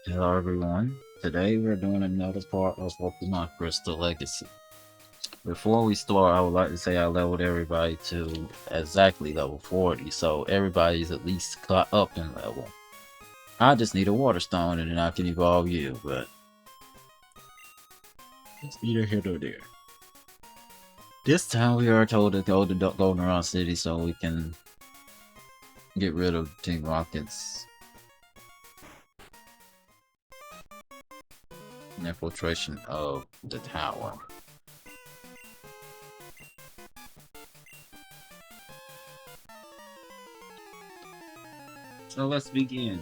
Hello everyone. Today we're doing another part of Pokemon Crystal Legacy. Before we start, I would like to say I leveled everybody to exactly level 40, so everybody's at least caught up in level. I just need a Water Stone and then I can evolve you, but it's neither here nor there. This time we are told to go to Goldenrod City so we can get rid of Team Rocket's infiltration of the tower. So let's begin.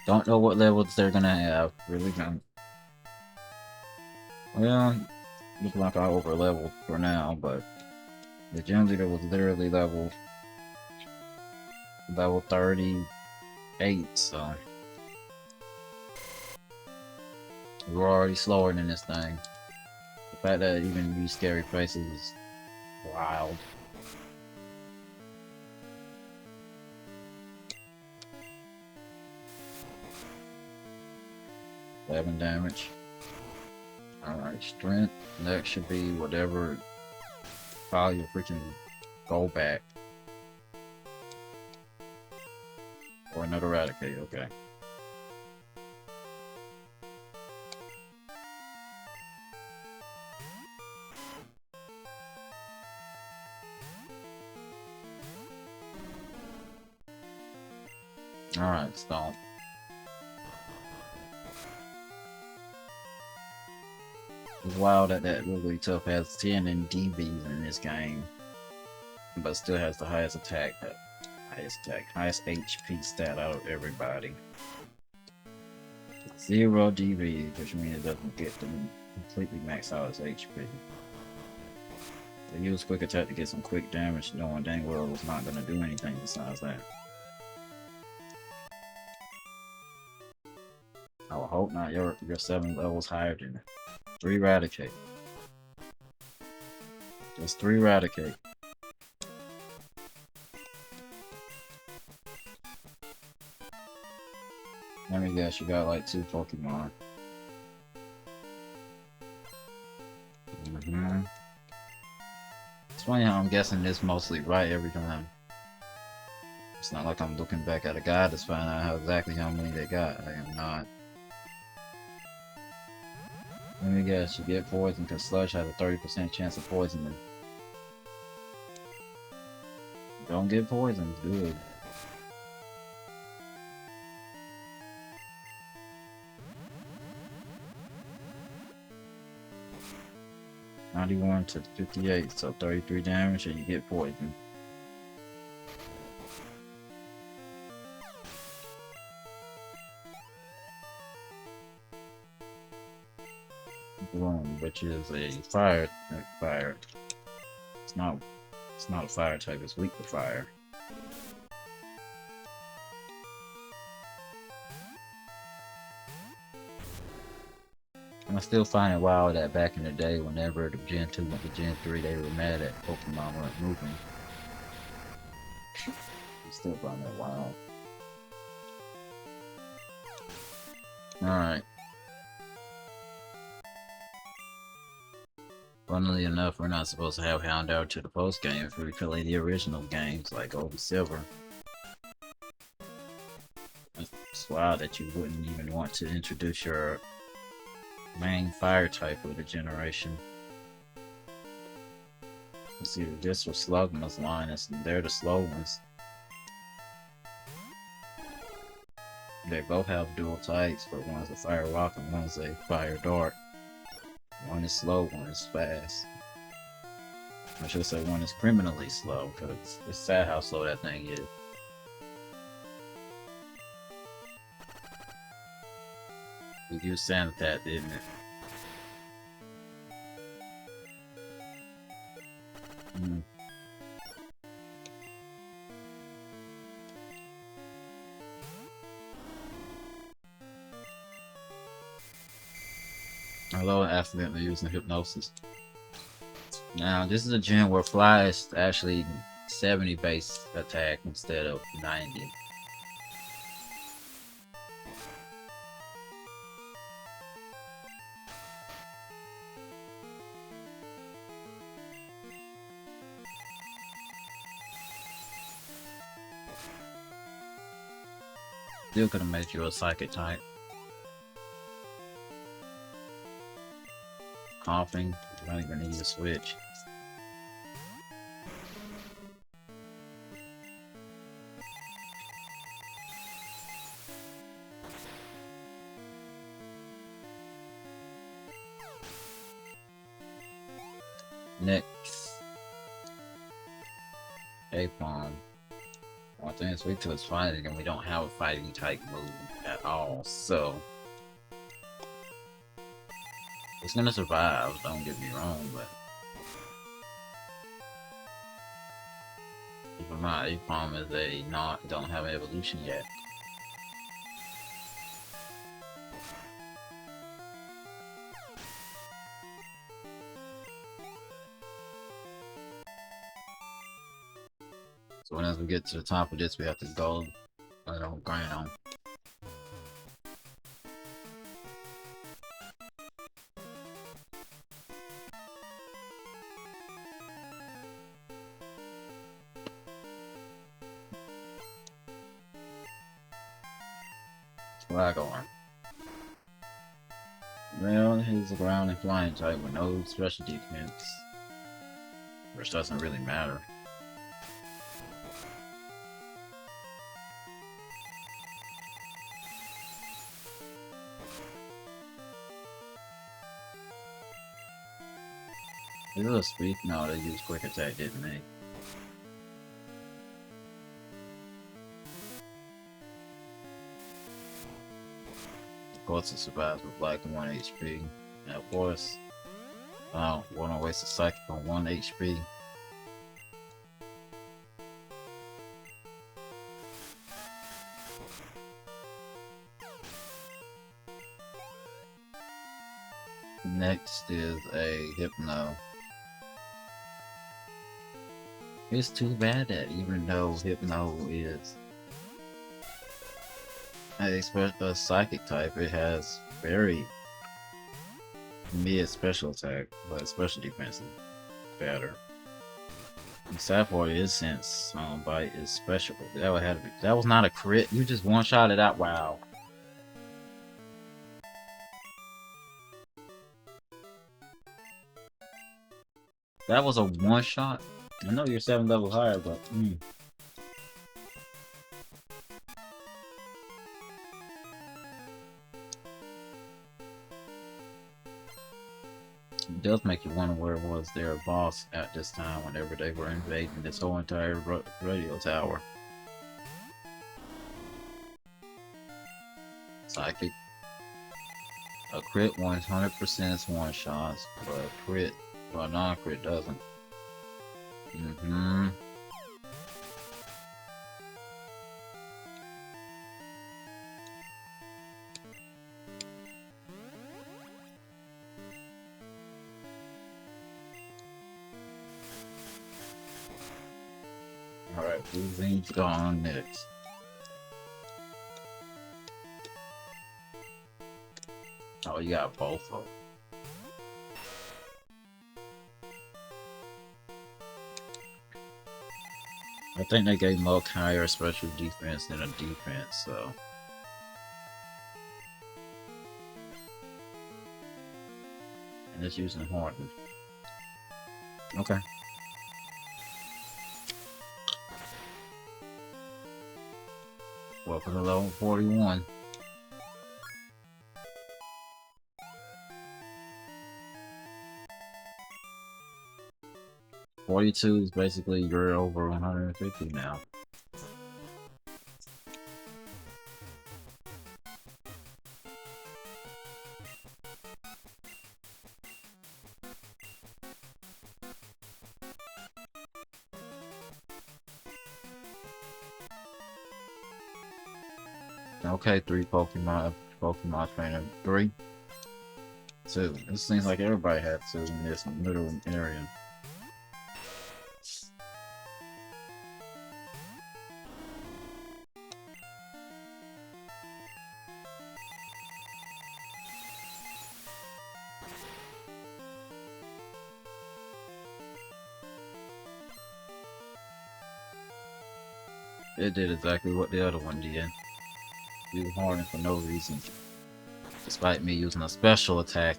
Don't know what levels they're gonna have. Really don't. Well, looks like I over leveled for now, but the gym leader was literally level 38, so we're already slower than this thing. The fact that it even used scary faces is wild. 7 damage. Alright, strength. Next should be whatever file your freaking go back. Or another eradicate, okay. Alright, stomp. It's wild that that Wigglytuff has 10 DBs in this game, but still has the highest HP stat out of everybody. 0 DB, which means it doesn't get to completely max out its HP. They use quick attack to get some quick damage, knowing dang well it's not gonna do anything besides that. I would hope not. You're 7 levels higher than 3 Eradicate. Just 3 Eradicate. Let me guess, you got like 2 Pokemon. It's funny how I'm guessing this mostly right every time. It's not like I'm looking back at a guide to find out exactly how many they got. I am not. Let me guess, you get poisoned because Sludge has a 30% chance of poisoning. Don't get poisoned, good. '91 to 58, so 33 damage and you get poisoned. Bloom, which is a fire. It's not. It's not a fire type. It's weak to fire. And I still find it wild that back in the day, whenever the Gen 2 went to Gen 3, they were mad at Pokemon weren't moving. I still find that wild. Alright. Funnily enough, we're not supposed to have Houndour to the post game if we play the original games like Gold and Silver. It's wild that you wouldn't even want to introduce your main fire type of the generation. Let's see, this was Slugma's line, and they're the slow ones. They both have dual types, but one's a fire rock and one's a fire dart. One is slow, one is fast. I should say one is criminally slow, because it's sad how slow that thing is. We used Sanitat, didn't it? Mm. Although accidentally using hypnosis. Now, this is a gym where Fly is actually 70 base attack instead of 90. Still gonna make you a psychic type. Coughing, you don't even need to switch. Next, A-Palm. One thing is weak to is fighting, and we don't have a fighting type move at all, so it's gonna survive, don't get me wrong, but keep in mind, A-Palm is don't have an evolution yet. So whenever we get to the top of this, we have to go on ground. Flag arm. Well, he's a ground and flying type with no special defense, which doesn't really matter. Is it a speed? No, they used quick attack, didn't they? Of course, it survives with like 1 HP. And of course, I don't want to waste a psychic on 1 HP. Next is a Hypno. It's too bad that even though Hypno is a psychic type, it has very mid special attack, but special defense is better. The sad part is since bite is special, that would have to be, that was not a crit. You just one shot it out. Wow. That was a one shot. I know you're 7 levels higher, but it does make you wonder where was their boss at this time whenever they were invading this whole entire radio tower. Psychic. A crit 100% is one shots, but a crit, but a non-crit doesn't. Alright, who's gone next? Oh, you got both of them. I think they gave Muck higher special defense than a defense, so. And it's using Horton. Okay. Welcome to level 41. "42 is basically you're over 150 now. Okay, 3 Pokemon trainer. 3? 2. It seems like everybody had 2 in this middle area. It did exactly what the other one did. We were horning for no reason, despite me using a special attack.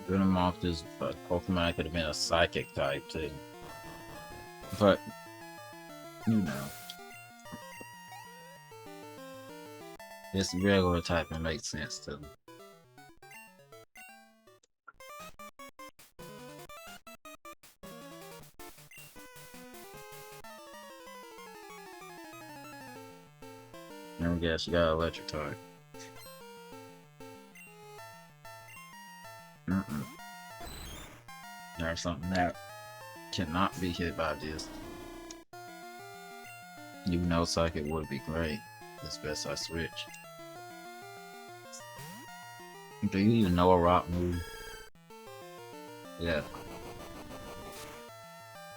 Venomoth is a Pokemon could have been a psychic type too. But, you know, this regular typing makes sense too. Let me guess, you got electric type. There's something that cannot be hit by this. You know Psychic would be great. It's best I switch. Do you even know a rock move? Yeah.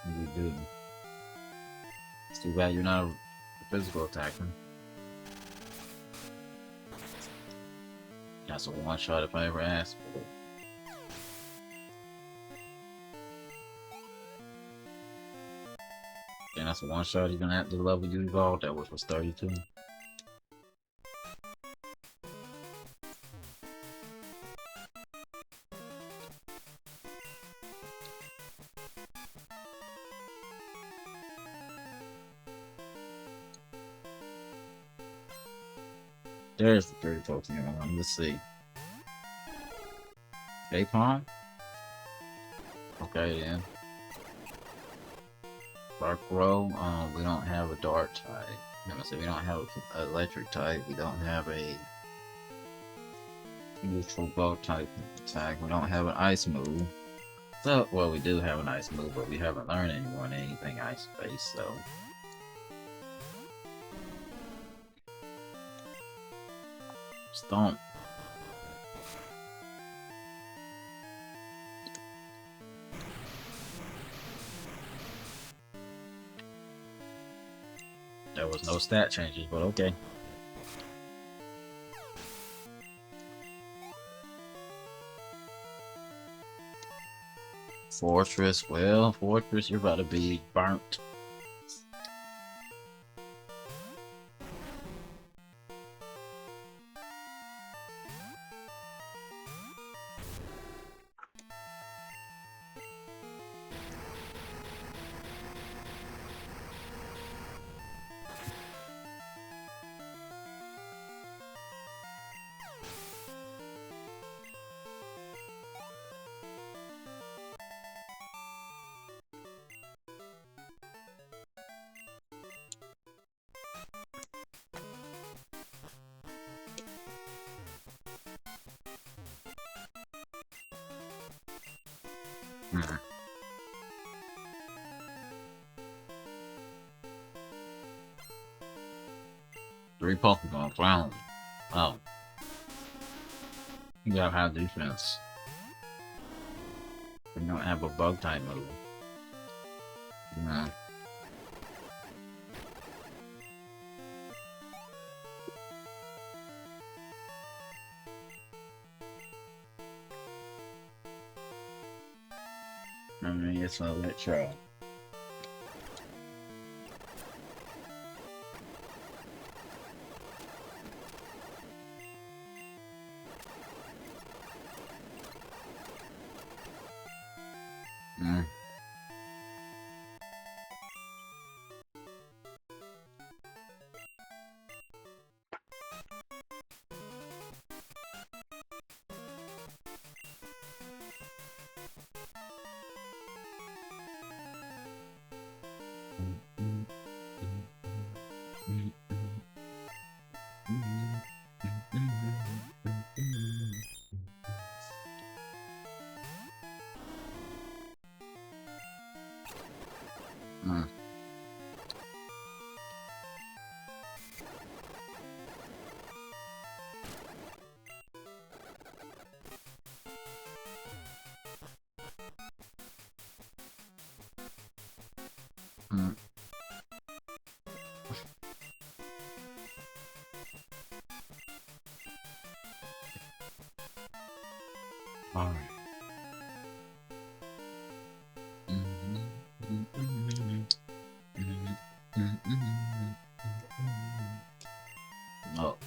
You do. It's too bad you're not a physical attacker. That's a one shot if I ever asked for it. And that's a one shot even at the level you evolved at, which was 32. There's the 3 Pokemon. Let's see. Apom? Okay then. Darkrow, we don't have a dark type. So we don't have an electric type. We don't have a neutral bug type attack. We don't have an ice move. So, well, we do have an ice move, but we haven't learned anything ice based, so. Stomp. There was no stat changes, but okay. Fortress, well, Fortress, you're about to be burnt. Hmm. 3 Pokemon, finally. Oh. You gotta have defense. We don't have a bug type move. No. I mean, it's an Electro. Mm. Mm. Alright. Oh.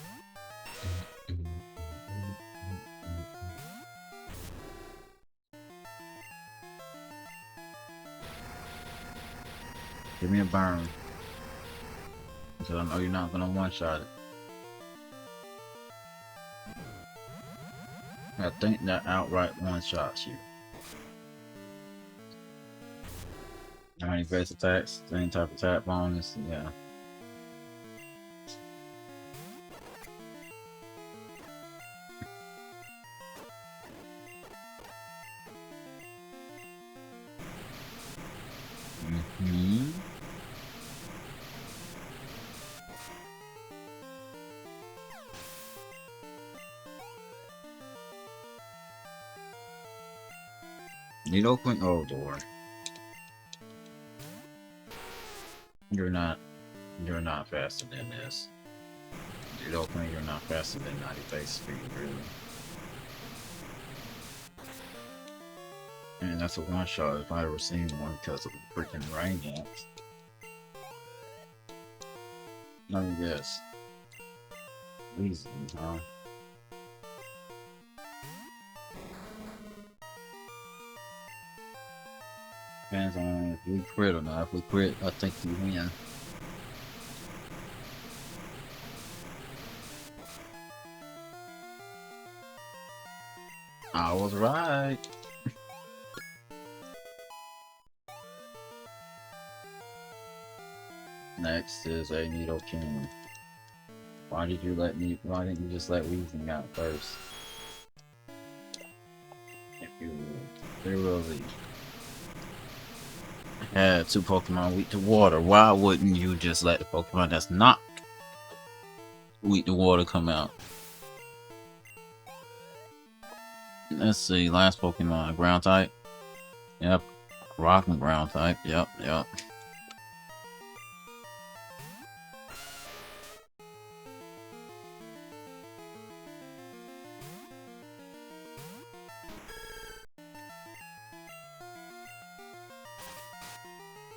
Give me a burn. Because I know you're not gonna one-shot it. I think that outright one-shots you. Any base attacks, any type of attack bonus, yeah. Mm-hmm. Needle Queen, oh Lord. You're not faster than this. Needle Queen, you're not faster than 90 base speed, really. And that's a one-shot if I ever seen one because of the freaking rain dance. Let me guess. Easy, huh? Depends on if we crit or not. If we crit, I think you win. I was right. Next is a Needle King. Why didn't you just let Weezing out first? If you literally had two Pokemon weak to water, why wouldn't you just let the Pokemon that's not weak to water come out? Let's see, last Pokemon, ground type. Yep. Rock and ground type. Yep.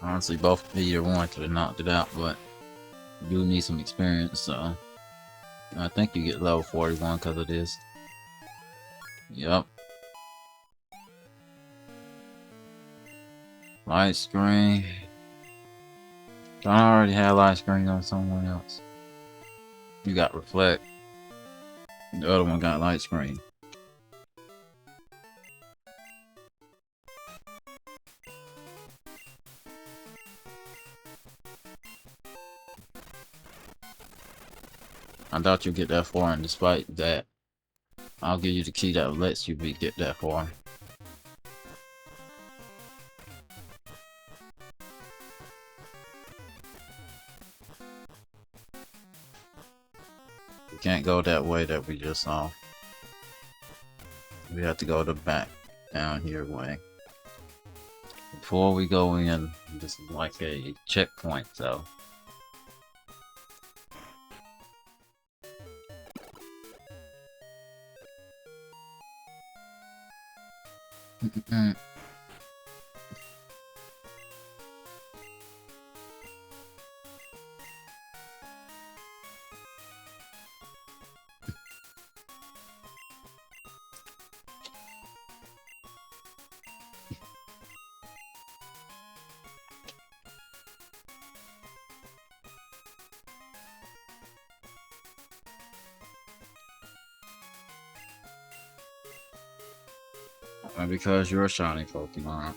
Honestly, both either one could have knocked it out, but you need some experience, so I think you get level 41 because of this. Yep. Light screen. I already had light screen on someone else. You got reflect. The other one got light screen. I doubt you'll get that far, and despite that, I'll give you the key that lets you get that far. We can't go that way that we just saw. We have to go the back down here way. Before we go in, this is like a checkpoint, so. Because you're a shiny Pokemon.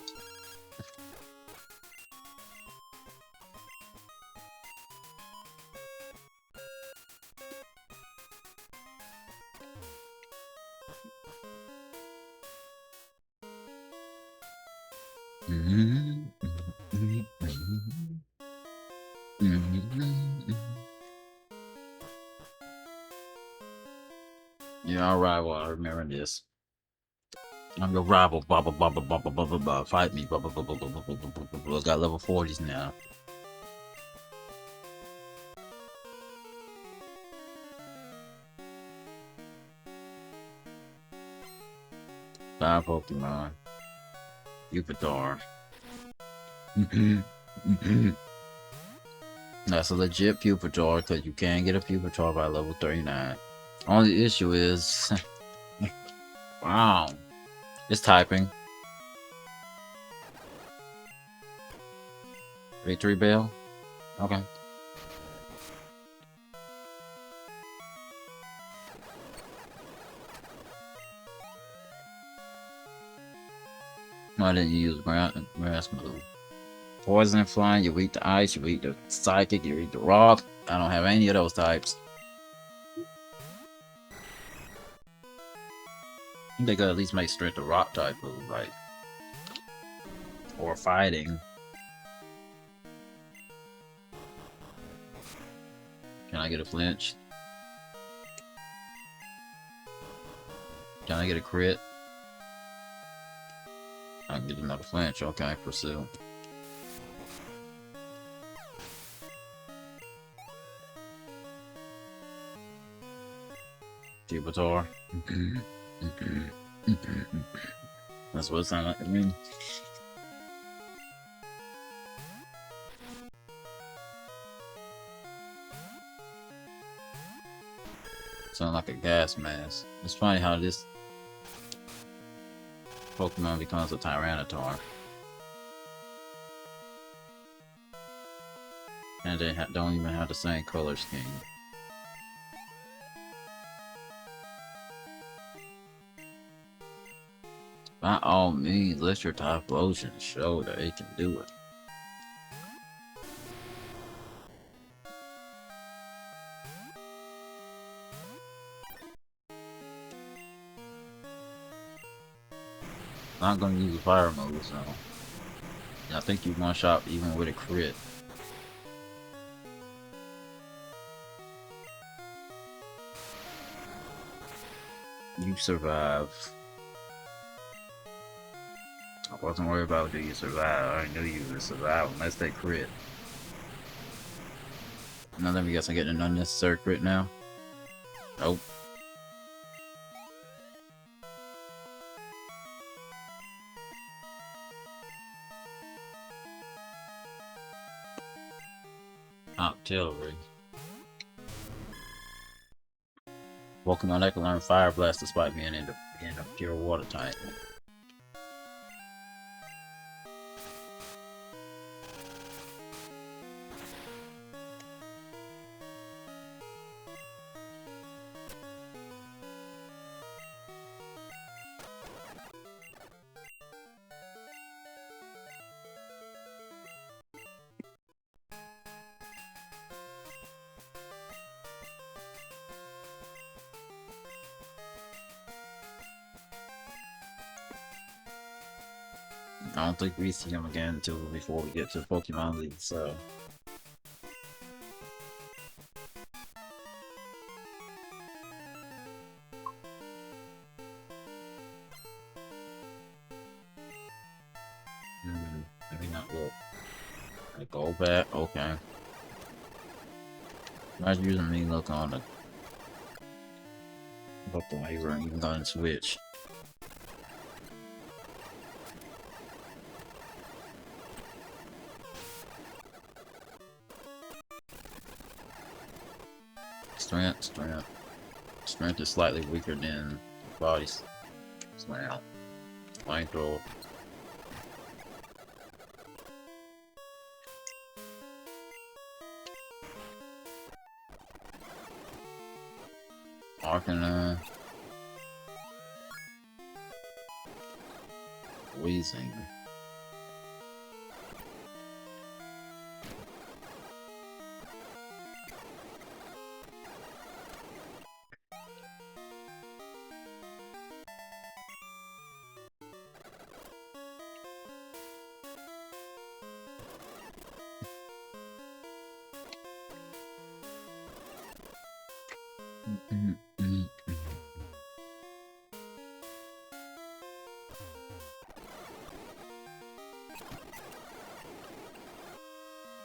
Yeah, alright, well, I remember this. I'm your rival, blah blah blah blah blah blah blah blah blah. Fight me, blah blah blah blah blah blah blah blah blah blah. Got level 40s now. Five Pokemon. Pupitar. That's a legit Pupitar because you can get a Pupitar by level 39. Only issue is, wow, it's typing. Victory Bell? Okay. Why didn't you use grass move? Poison and flying, you're weak to ice, you're weak to psychic, you're weak to rock. I don't have any of those types. They could at least make strength a rock type move, right? Or fighting. Can I get a flinch? Can I get a crit? I can get another flinch. Okay, pursue. Pupitar. That's what it sounded like to me. Sound like a gas mask. It's funny how this Pokemon becomes a Tyranitar. And they don't even have the same color scheme. By all means, let your Typhlosion show that it can do it. Not gonna use a fire move, so I think you one shot even with a crit. You survive. I wasn't worried about do you survive. I knew you would survive unless they crit. Now let me guess I'm getting an unnecessary crit now. Nope. Artillery. Pokemon that can learn Fire Blast despite being in a pure water type. I don't think we see him again until before we get to the Pokemon League, so. Maybe not look. I go back, okay. Not using me look on the Pokemon, we're even gonna switch. Strength. Strength is slightly weaker than body slam. Flamethrower. Arcanine. Wheezing.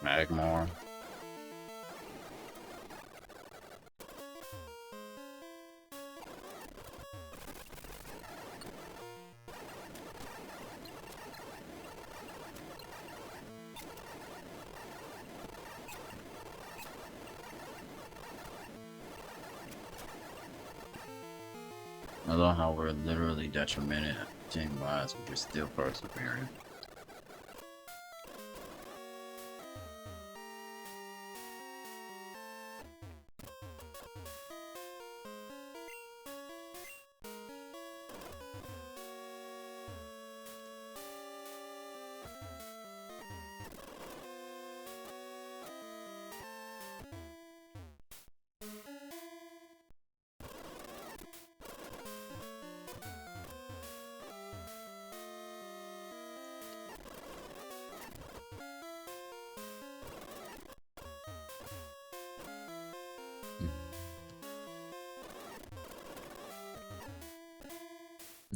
Magmar. I love how we're literally detrimented team-wise, but we're still persevering.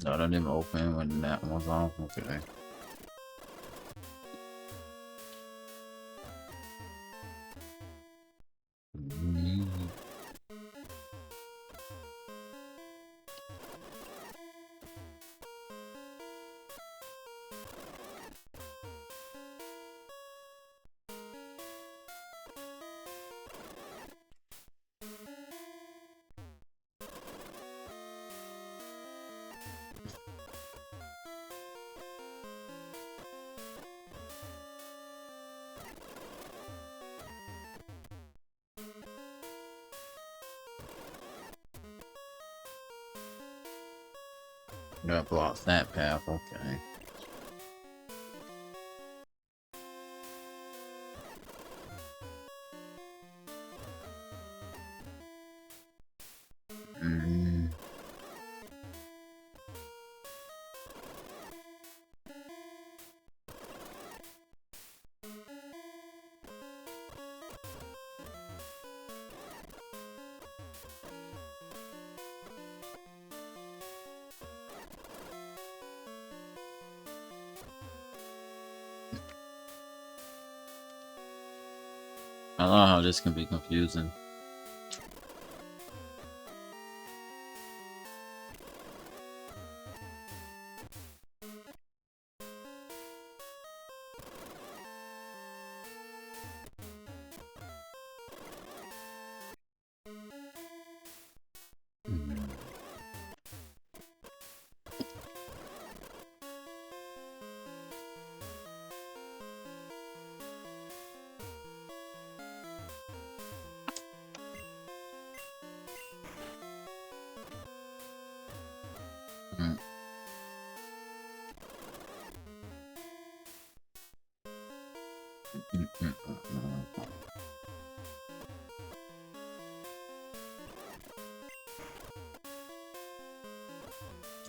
No, that didn't open when that one's on. Okay. That blocks that path, okay. I love how this can be confusing.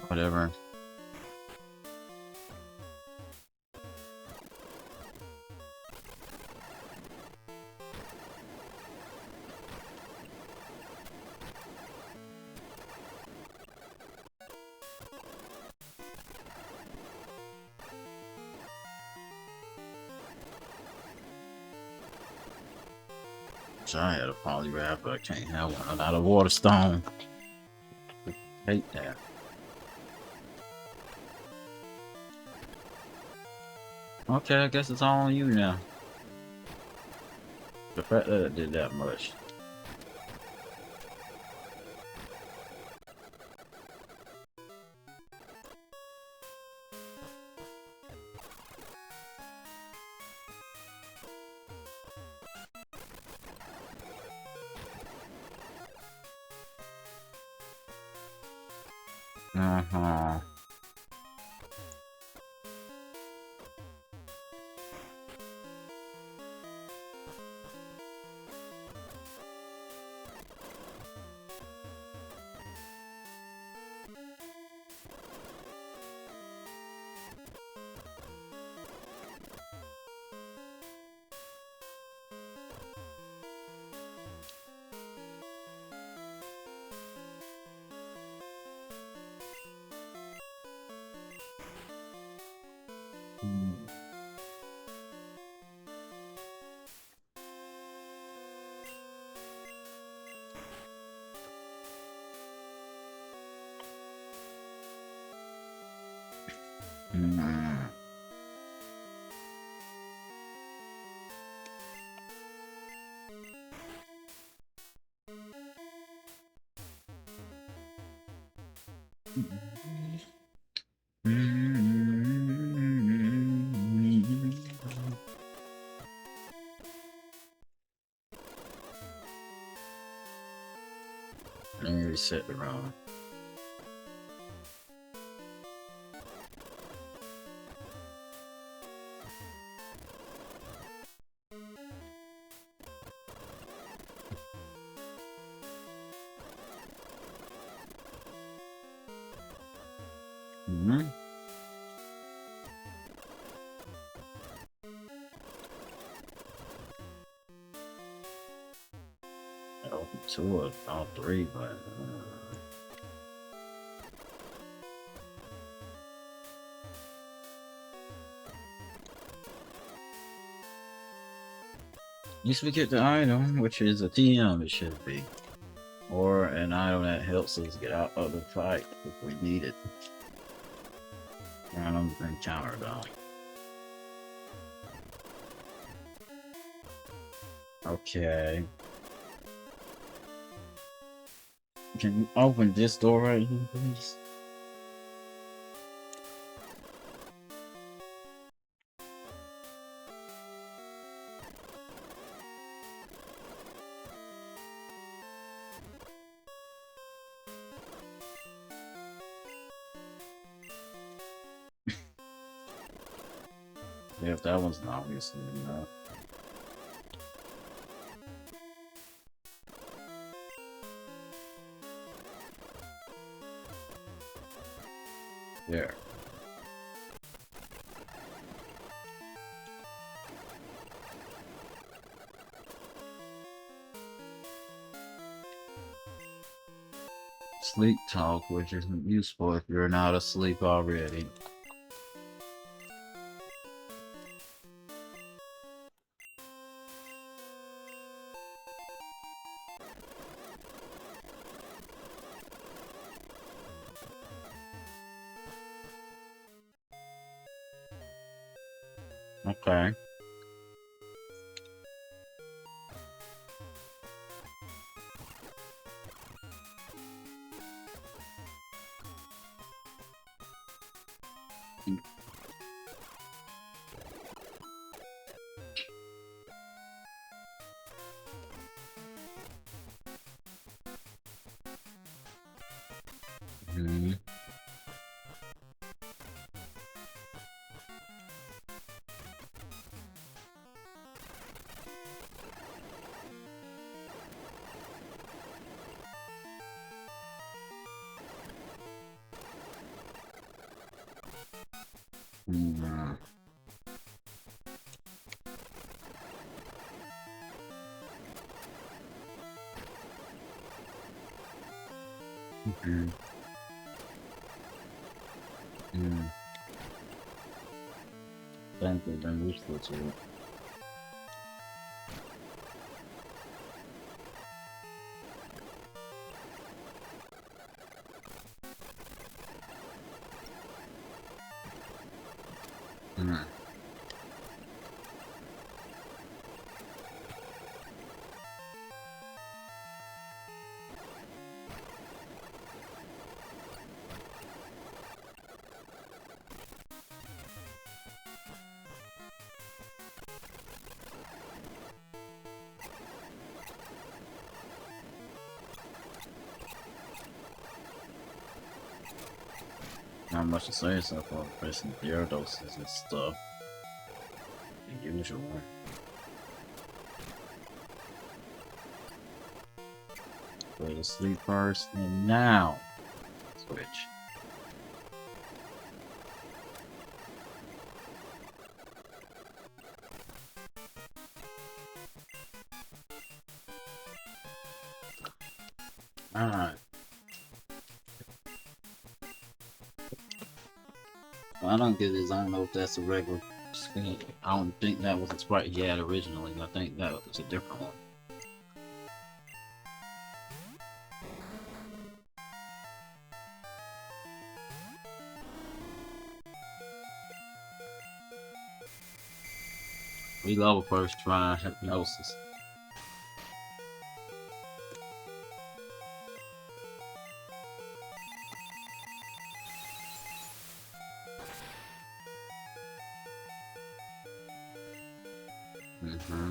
Whatever. I had a polygraph, but I can't have one without a water stone. Hate that. Okay, I guess it's all on you now. The fact that it did that much. Uh-huh. Let me reset the round. Mm-hmm. Oh, two or all three, but least we get the item, which is a TM, it should be. Or an item that helps us get out of the fight if we need it. Random encounter though. Okay. Can you open this door right here, please? Yeah, if that one's not obviously enough. There. Sleep talk, which isn't useful if you're not asleep already. Okay. Mm-hmm. Mm-hmm. Mm-hmm. Mm-hmm. Thank you, I'm useful to it. Mm-hmm. Not much to say except for pressing the doses and stuff. The usual. Go to sleep first, and now switch. Alright. Well, I don't get this. I don't know if that's a regular skin. I don't think that was the sprite he had originally. I think that was a different one. We level first trying hypnosis. Mm-hmm.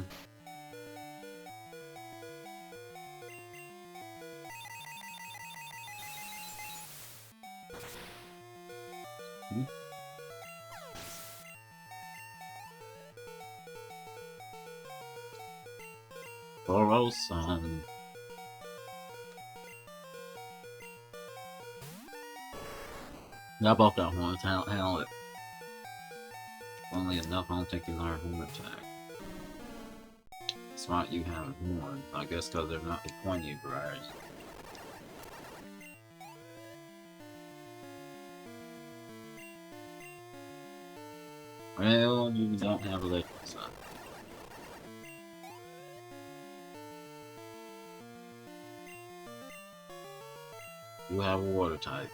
Boros. I bought that one. Handle it. Only enough, I don't think you learn horn attack. Smart you have horn. I guess because they're not the pointy variety. Well, you don't have electric, so. You have a water type.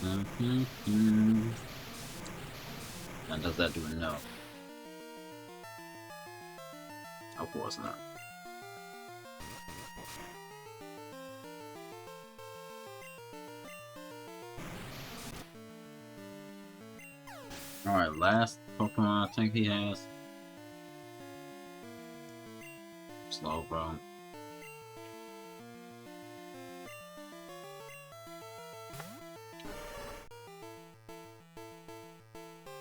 Mm-hmm. And does that do enough? Of course not. Alright, last Pokemon I think he has. Slow, bro.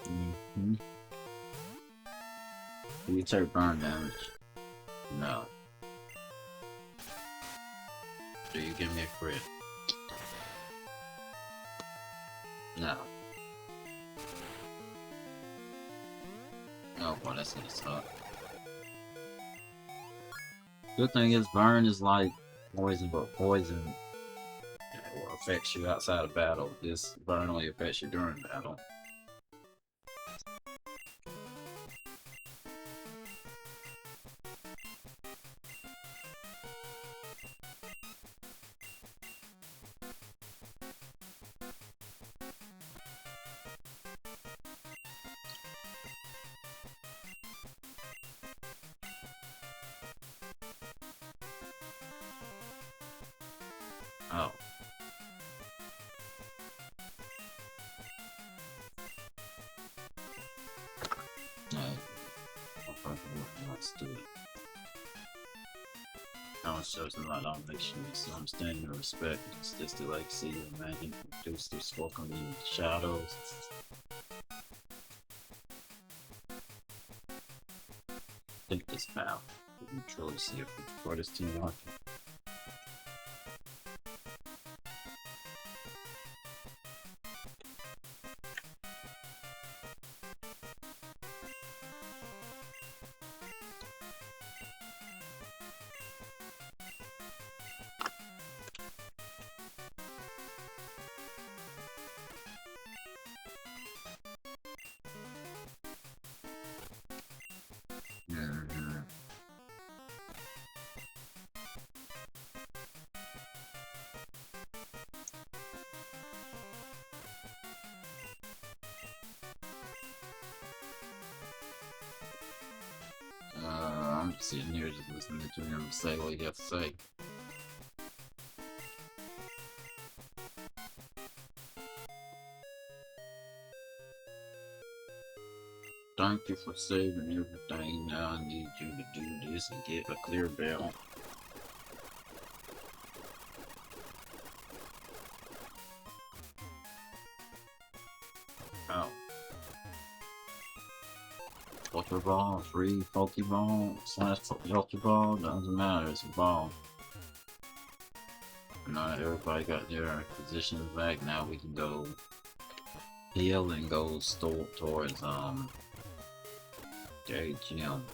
Mm-hmm. Do you take burn damage? No. Do you give me a crit? No. Oh boy, that's gonna suck. Good thing is burn is like poison, but poison will affect you outside of battle. This burn only affects you during battle. Oh. No. Let's do it. Power shows a lot of domination, so I'm standing in respect. It's just the legacy of magic produced through spoken in the shadows. Think this path. You truly see it for this Team Rocket. Mm-hmm. I'm just sitting here just listening to him say what he has to say. Thank you for saving everything. Now I need you to do this and get a clear bell. Oh. Ultra Ball, free Pokeball, / Ultra Ball, doesn't matter, it's a ball. Now everybody got their positions back, now we can go heal and go towards their gym.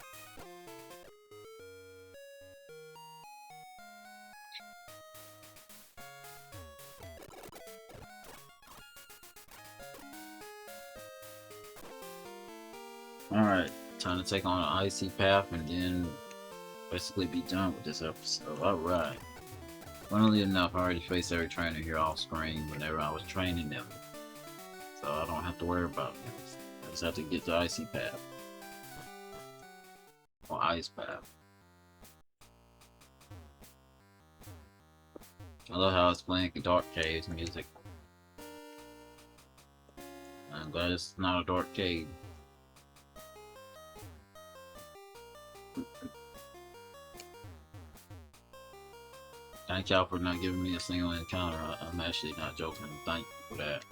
Alright, time to take on an icy path and then basically be done with this episode. Alright. Funnily enough, I already faced every trainer here off screen whenever I was training them. So I don't have to worry about this. I just have to get the icy path. or ice bath. I love how it's playing Dark Caves music. I'm glad it's not a dark cave. Thank y'all for not giving me a single encounter. I'm actually not joking. Thank you for that.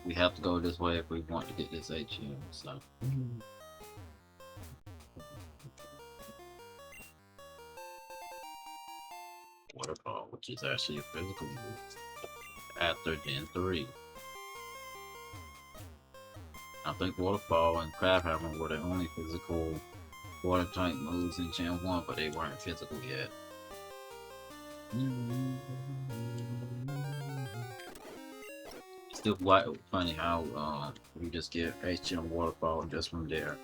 We have to go this way if we want to get this HM, so. Waterfall, which is actually a physical move. After Gen 3. I think Waterfall and Crab Hammer were the only physical water type moves in Gen 1, but they weren't physical yet. Still quite funny how you just get HM Waterfall just from there.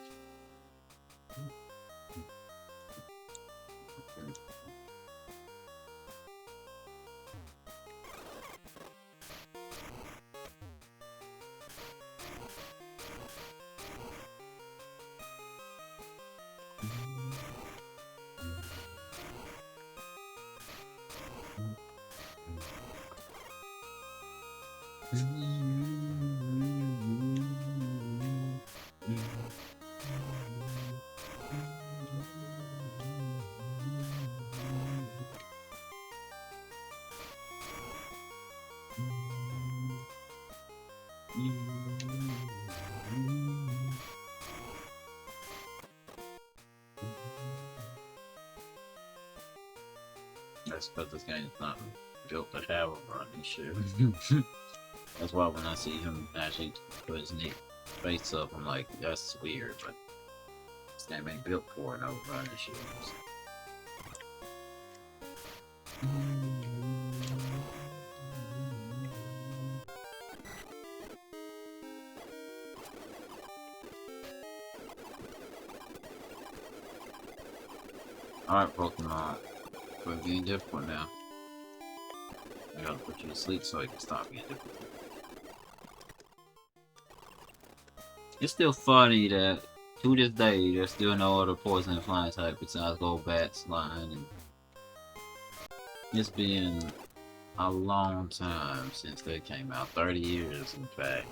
That's because this game is not built to have a running shit. That's why when I see him actually put his face up, I'm like, that's weird, but this game ain't built for no running shoes. Alright, Pokemon. We're getting difficult now. I gotta put you to sleep so it can stop being difficult. It's still funny that to this day there's still no other poison and flying type besides Golbat, Slime, and it's been a long time since they came out. 30 years, in fact.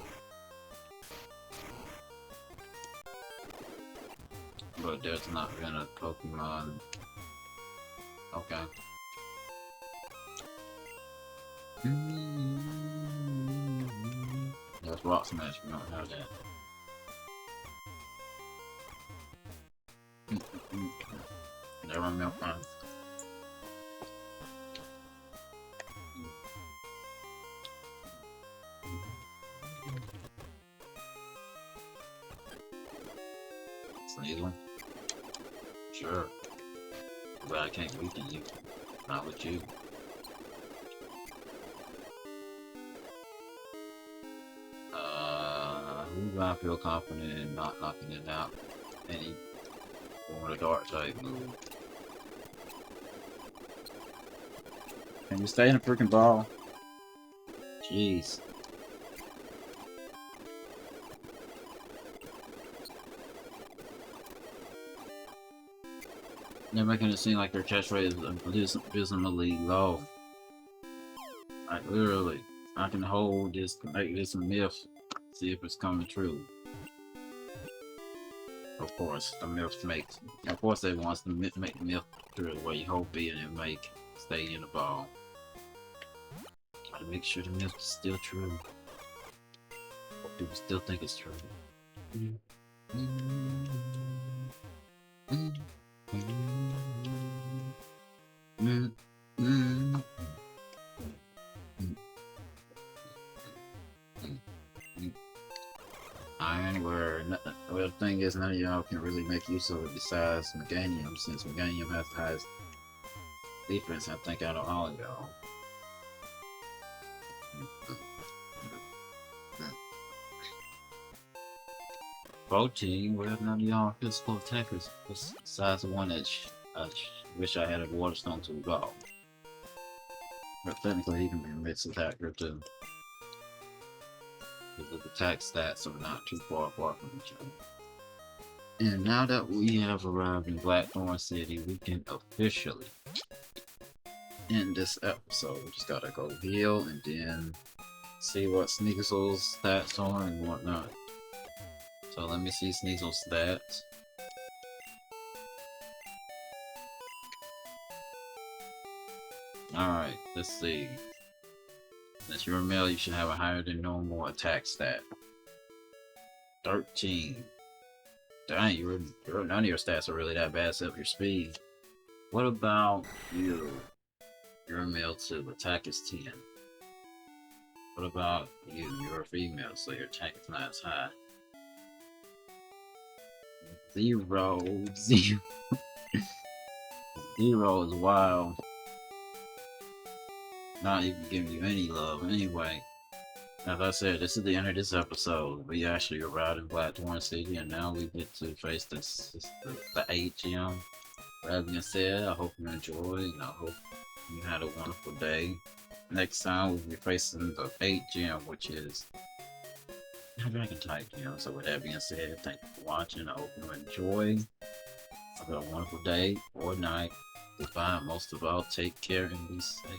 But there's not been a Pokemon. Okay. That's Rock Smash, we don't have that. Never milk on. Sneasel? Sure. But I can't weaken you. Not with you. Who do I feel confident in not knocking it out? Any or a dark type move. Can you stay in a freaking ball? Jeez. They're making it seem like their catch rate is abysmally low. Like literally, I can hold this, make this a myth, see if it's coming true. Of course, the myth makes. Of course, they wants to make the myth true where you hope it and make stay in the ball. Gotta make sure the myth is still true. People still think it's true. Iron, where well, the thing is, none of y'all can really make use of it besides Meganium, since Meganium has the highest defense, I think, out of all of y'all. Protein, where none of y'all are physical attackers, besides the one that wish I had a Waterstone to evolve. But technically, he can be a mixed attacker too. Because the attack stats are not too far apart from each other. And now that we have arrived in Blackthorn City, we can officially end this episode. We just gotta go heal and then see what Sneasel's stats are and whatnot. So let me see Sneasel's stats. Alright, let's see. Since you're a male, you should have a higher than normal attack stat. 13. Dang, none of your stats are really that bad except your speed. What about you? You're a male too. Attack is 10. What about you? You're a female, so your attack is not as high. 0. 0. 0 is wild. Not even giving you any love. Anyway, as I said, this is the end of this episode. We actually arrived in Blackthorn City, and now we get to face the 8 gym. That being said, I hope you enjoyed, and I hope you had a wonderful day. Next time, we'll be facing the 8 gym, which is a Dragon type gym. So with that being said, thank you for watching. I hope you enjoy. Have a wonderful day or night. Goodbye. Most of all, take care and be safe.